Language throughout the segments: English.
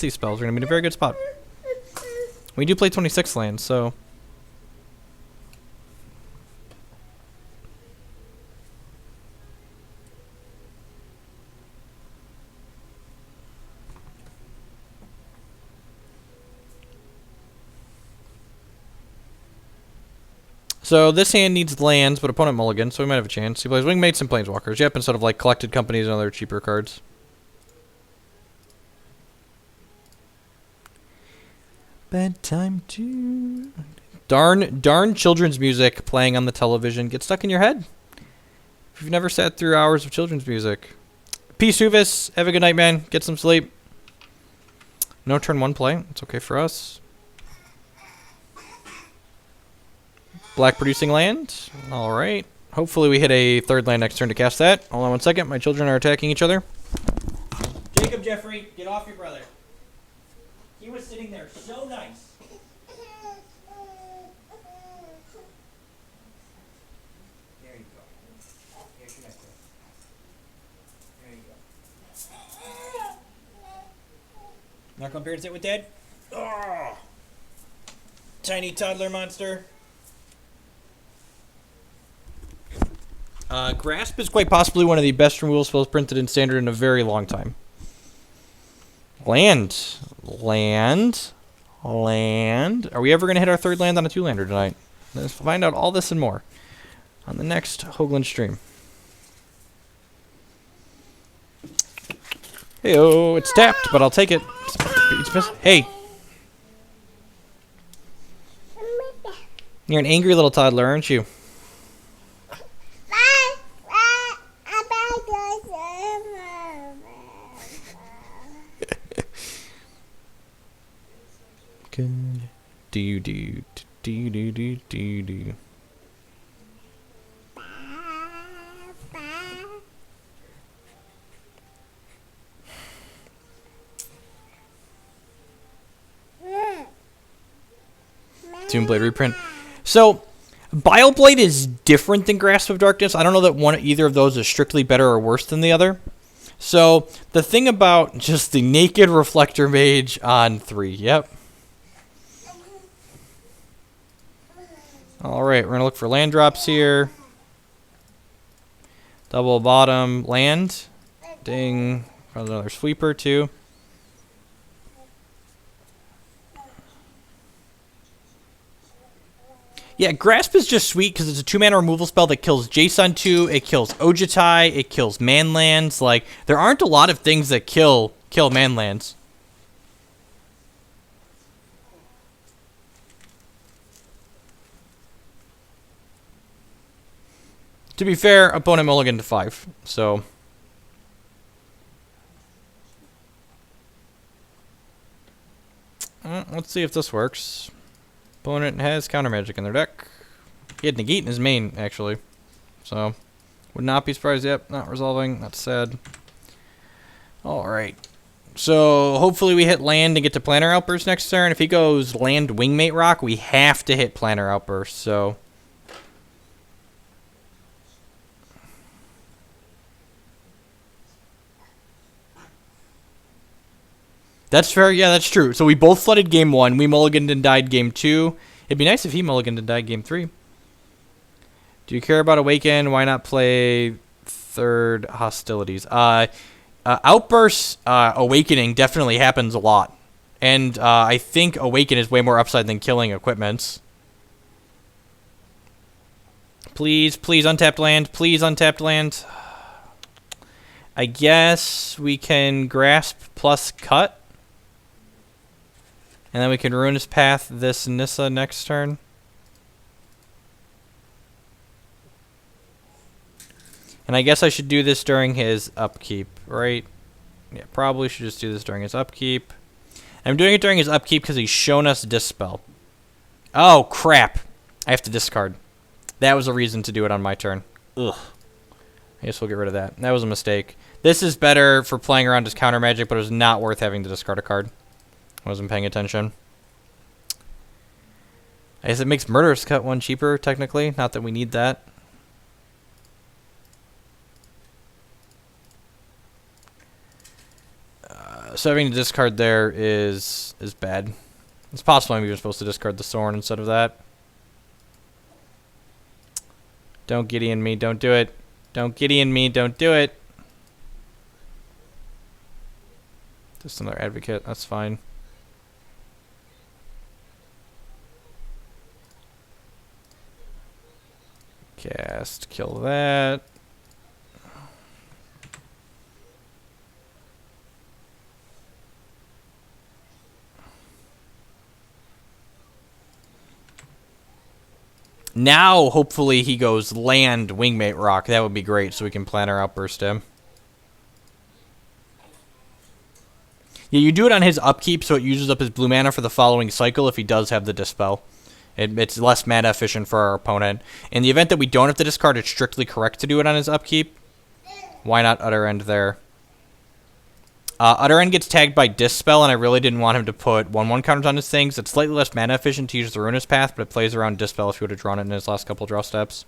these spells, we're going to be in a very good spot. We do play 26 lands, so... So this hand needs lands, but opponent mulligan, so we might have a chance. He plays Wingmates and Planeswalkers. Yep, instead of like Collected Companies and other cheaper cards. Bedtime too. Darn children's music playing on the television gets stuck in your head. If you've never sat through hours of children's music. Peace, Huvis. Have a good night, man. Get some sleep. No turn 1 play. It's okay for us. Black producing land. Alright. Hopefully we hit a 3rd land next turn to cast that. Hold on 1 second. My children are attacking each other. Jacob Jeffrey, get off your brother. He was sitting there so nice. There you go. Here's your necklace. There you go. Not going to sit with Dad? Oh! Tiny toddler monster. Grasp is quite possibly one of the best removal spells printed in Standard in a very long time. Land. Land. Land. Are we ever going to hit our 3rd land on a 2-lander tonight? Let's find out all this and more on the next Hoogland stream. Hey-oh, it's tapped, but I'll take it. Hey. You're an angry little toddler, aren't you? Do. Tombblade reprint. So, Bioblade is different than Grasp of Darkness. I don't know that either of those is strictly better or worse than the other. So, the thing about just the Naked Reflector Mage on 3. Yep. Alright, we're going to look for land drops here. Double bottom land. Ding. Probably another sweeper, too. Yeah, Grasp is just sweet because it's a 2-mana removal spell that kills Jason 2, it kills Ojutai, it kills manlands. Like, there aren't a lot of things that kill manlands. To be fair, opponent mulligan to 5, so... let's see if this works. Opponent has counter magic in their deck. He had negate in his main, actually. So, would not be surprised. Yep, not resolving. That's sad. Alright. So, hopefully we hit land and get to Planner Outburst next turn. If he goes land Wingmate Rock, we have to hit Planner Outburst, so... That's fair. Yeah, that's true. So we both flooded game 1. We mulliganed and died game 2. It'd be nice if he mulliganed and died game 3. Do you care about Awaken? Why not play 3rd Hostilities? Outburst Awakening definitely happens a lot. And I think Awaken is way more upside than killing equipments. Please, please untapped land. Please untapped land. I guess we can Grasp plus Cut. And then we can Ruinous Path this Nissa next turn. And I guess I should do this during his upkeep, right? Yeah, probably should just do this during his upkeep. I'm doing it during his upkeep because he's shown us Dispel. Oh, crap. I have to discard. That was a reason to do it on my turn. Ugh. I guess we'll get rid of that. That was a mistake. This is better for playing around his counter magic, but it was not worth having to discard a card. I wasn't paying attention. I guess it makes Murderous Cut 1 cheaper, technically. Not that we need that. So having to discard there is bad. It's possible I'm even supposed to discard the Sorin instead of that. Don't Gideon me, don't do it. Don't Gideon me, don't do it. Just another advocate, that's fine. Cast, kill that. Now, hopefully, he goes land Wingmate Rock. That would be great, so we can plan our outburst him. Yeah, you do it on his upkeep, so it uses up his blue mana for the following cycle if he does have the Dispel. It's less mana efficient for our opponent. In the event that we don't have to discard, it's strictly correct to do it on his upkeep. Why not Utter End there? Utter End gets tagged by Dispel, and I really didn't want him to put 1/1 counters on his things. It's slightly less mana efficient to use the Ruinous Path, but it plays around Dispel if he would have drawn it in his last couple draw steps.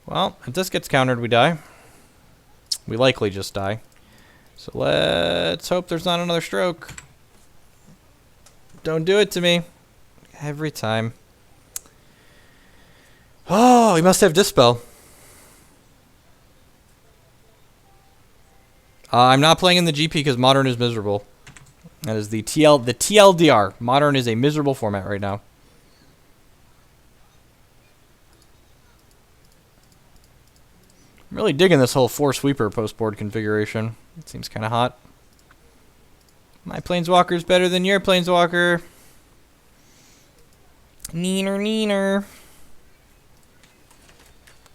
Well, if this gets countered, we die. We likely just die. So let's hope there's not another stroke. Don't do it to me. Every time. Oh, he must have Dispel. I'm not playing in the GP because Modern is miserable. That is the TLDR. Modern is a miserable format right now. I'm really digging this whole 4-sweeper post-board configuration. It seems kind of hot. My Planeswalker's better than your Planeswalker. Neener, neener.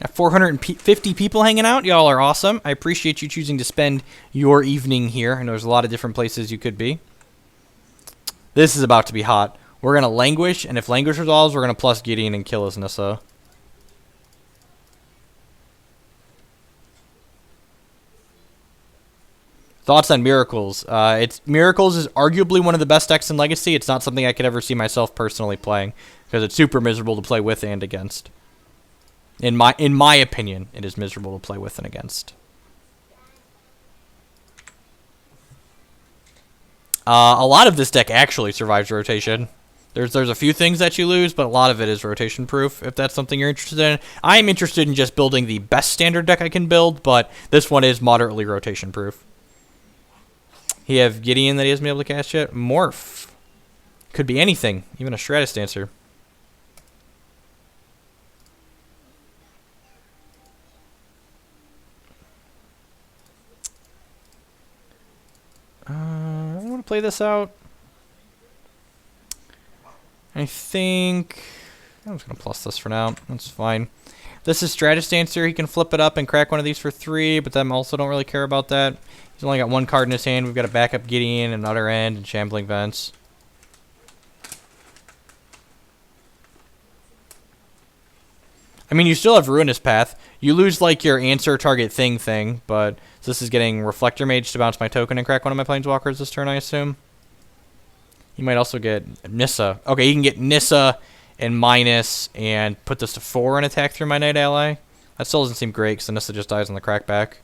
Got 450 people hanging out. Y'all are awesome. I appreciate you choosing to spend your evening here. I know there's a lot of different places you could be. This is about to be hot. We're going to Languish, and if Languish resolves, we're going to plus Gideon and kill his Nissa. Thoughts on Miracles? Miracles is arguably one of the best decks in Legacy. It's not something I could ever see myself personally playing, because it's super miserable to play with and against. In my opinion, it is miserable to play with and against. A lot of this deck actually survives rotation. There's a few things that you lose, but a lot of it is rotation proof, if that's something you're interested in. I'm interested in just building the best standard deck I can build, but this one is moderately rotation proof. He have Gideon that he hasn't been able to cast yet. Morph. Could be anything, even a Stratus Dancer. I want to play this out. I think I'm just going to plus this for now. That's fine. This is Stratus Dancer. He can flip it up and crack one of these for 3, but then also don't really care about that. He's only got 1 card in his hand. We've got a backup Gideon and Utter End and Shambling Vents. I mean, you still have Ruinous Path. You lose, like, your answer target thing, but this is getting Reflector Mage to bounce my token and crack one of my Planeswalkers this turn, I assume. He might also get Nissa. Okay, he can get Nissa and minus and put this to 4 and attack through my Night Ally. That still doesn't seem great because Nissa just dies on the crackback.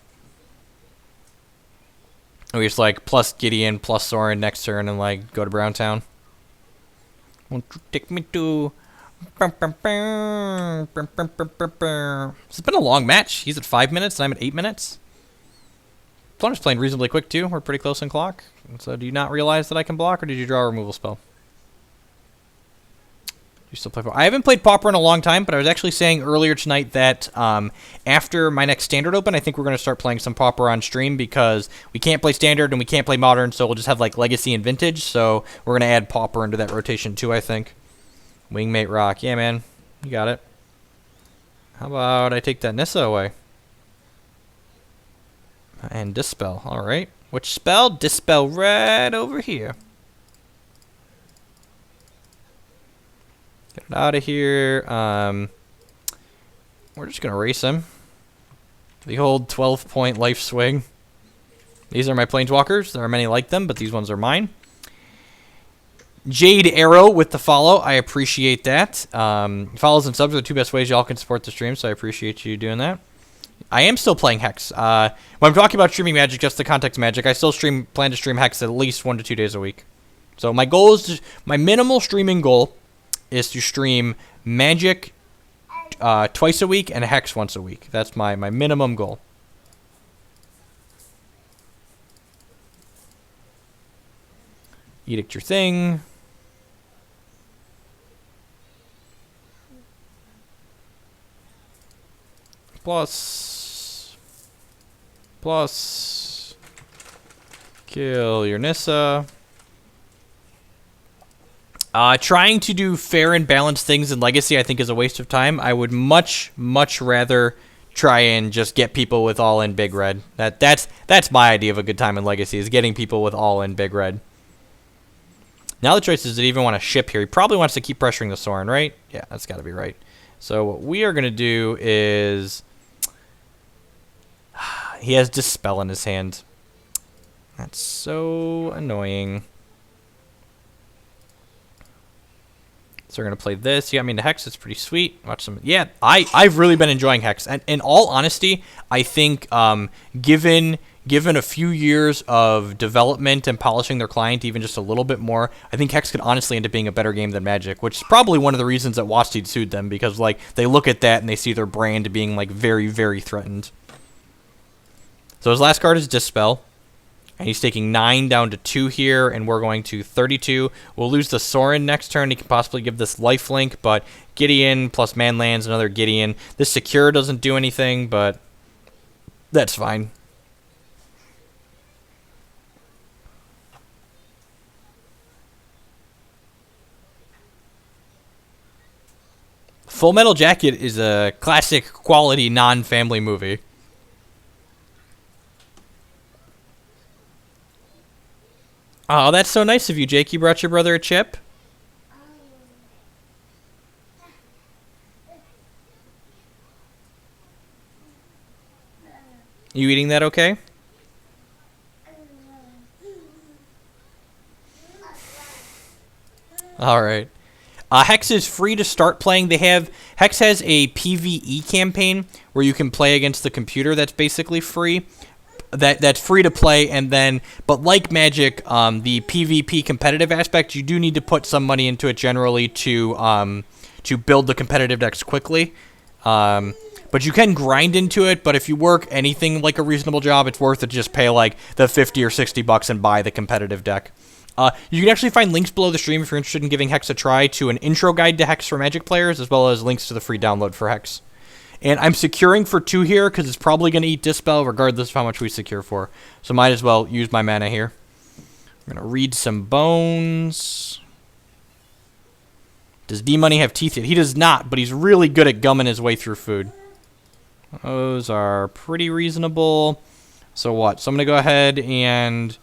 We just, like, plus Gideon, plus Sorin next turn and, like, go to Browntown. Won't you take me to... This has been a long match. He's at 5 minutes and I'm at 8 minutes. Opponent's playing reasonably quick too. We're pretty close in clock. So do you not realize that I can block, or did you draw a removal spell? You still play Pauper? I haven't played Pauper in a long time, but I was actually saying earlier tonight that after my next Standard Open, I think we're going to start playing some Pauper on stream because we can't play Standard and we can't play Modern, so we'll just have like Legacy and Vintage. So we're going to add Pauper into that rotation too, I think. Wingmate Rock. Yeah, man. You got it. How about I take that Nissa away? And Dispel. Alright. Which spell? Dispel right over here. Get it out of here. We're just going to race him. The old 12-point life swing. These are my Planeswalkers. There are many like them, but these ones are mine. Jade Arrow with the follow. I appreciate that. Follows and subs are the 2 best ways y'all can support the stream, so I appreciate you doing that. I am still playing Hex. When I'm talking about streaming Magic, just the context Magic, I still plan to stream Hex at least 1 to 2 days a week. So my goal is my minimal streaming goal is to stream Magic twice a week and Hex once a week. That's my minimum goal. Edict your thing. Plus. Kill your Nissa. Trying to do fair and balanced things in Legacy I think is a waste of time. I would much rather try and just get people with all-in big red. That's my idea of a good time in Legacy, is getting people with all-in big red. Now the choice is, did he even want to ship here? He probably wants to keep pressuring the Sorin, right? Yeah, that's got to be right. So what we are going to do is... he has Dispel in his hand. That's so annoying. So we're going to play this. You got me into Hex. It's pretty sweet. Watch some... yeah, I've really been enjoying Hex. And in all honesty, I think given a few years of development and polishing their client even just a little bit more, I think Hex could honestly end up being a better game than Magic, which is probably one of the reasons that WotC sued them, because like they look at that and they see their brand being like very threatened. So his last card is Dispel, and he's taking 9 down to 2 here, and we're going to 32. We'll lose the Sorin next turn. He can possibly give this lifelink, but Gideon plus man lands, another Gideon. This Secure doesn't do anything, but that's fine. Full Metal Jacket is a classic quality non-family movie. Oh, that's so nice of you, Jake. You brought your brother a chip? You eating that okay? All right. Hex is free to start playing. Hex has a PvE campaign where you can play against the computer. That's basically free. That's free to play, and then, but like Magic, the PvP competitive aspect, you do need to put some money into it generally to build the competitive decks quickly. But you can grind into it. But if you work anything like a reasonable job, it's worth it to just pay like the $50 or $60 and buy the competitive deck. You can actually find links below the stream if you're interested in giving Hex a try, to an intro guide to Hex for Magic players, as well as links to the free download for Hex. And I'm securing for 2 here because it's probably going to eat Dispel regardless of how much we secure for. So might as well use my mana here. I'm going to read some bones. Does D-Money have teeth yet? He does not, but he's really good at gumming his way through food. Those are pretty reasonable. So what? So I'm going to go ahead and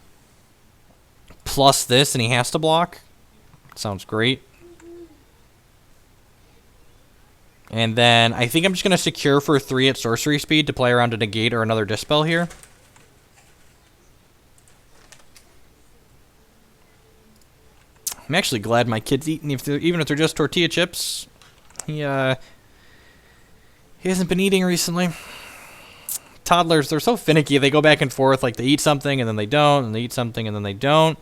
plus this, and he has to block. Sounds great. And then I think I'm just going to secure for 3 at sorcery speed to play around a negate or another Dispel here. I'm actually glad my kid's eating, even if they're just tortilla chips. He hasn't been eating recently. Toddlers, they're so finicky. They go back and forth, like they eat something and then they don't, and they eat something and then they don't.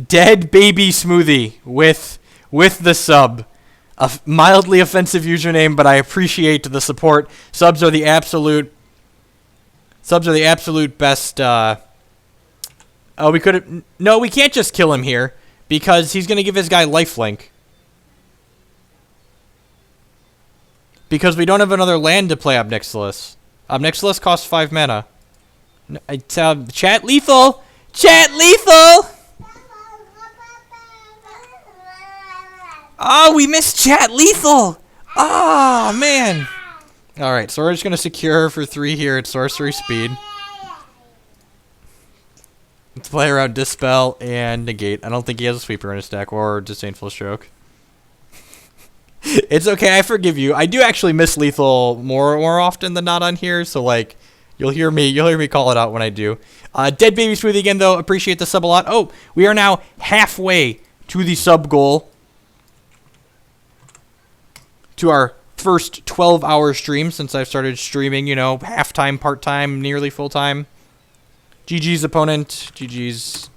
Dead Baby Smoothie with the sub. A mildly offensive username, but I appreciate the support. Subs are the absolute best. Oh, we could have... No, we can't just kill him here, because he's going to give his guy lifelink. Because we don't have another land to play Obnixilis. Obnixilis costs 5 mana. Chat lethal! Chat lethal! Oh, we missed chat lethal! Oh, man! Alright, so we're just going to secure for 3 here at sorcery speed. Let's play around Dispel and Negate. I don't think he has a sweeper in his deck, or Disdainful Stroke. It's okay, I forgive you. I do actually miss lethal more often than not on here, so like you'll hear me call it out when I do. Dead Baby Smoothie again though, appreciate the sub a lot. Oh, we are now halfway to the sub goal. To our first 12-hour stream since I've started streaming, you know, half-time, part-time, nearly full-time. GG's opponent. GG's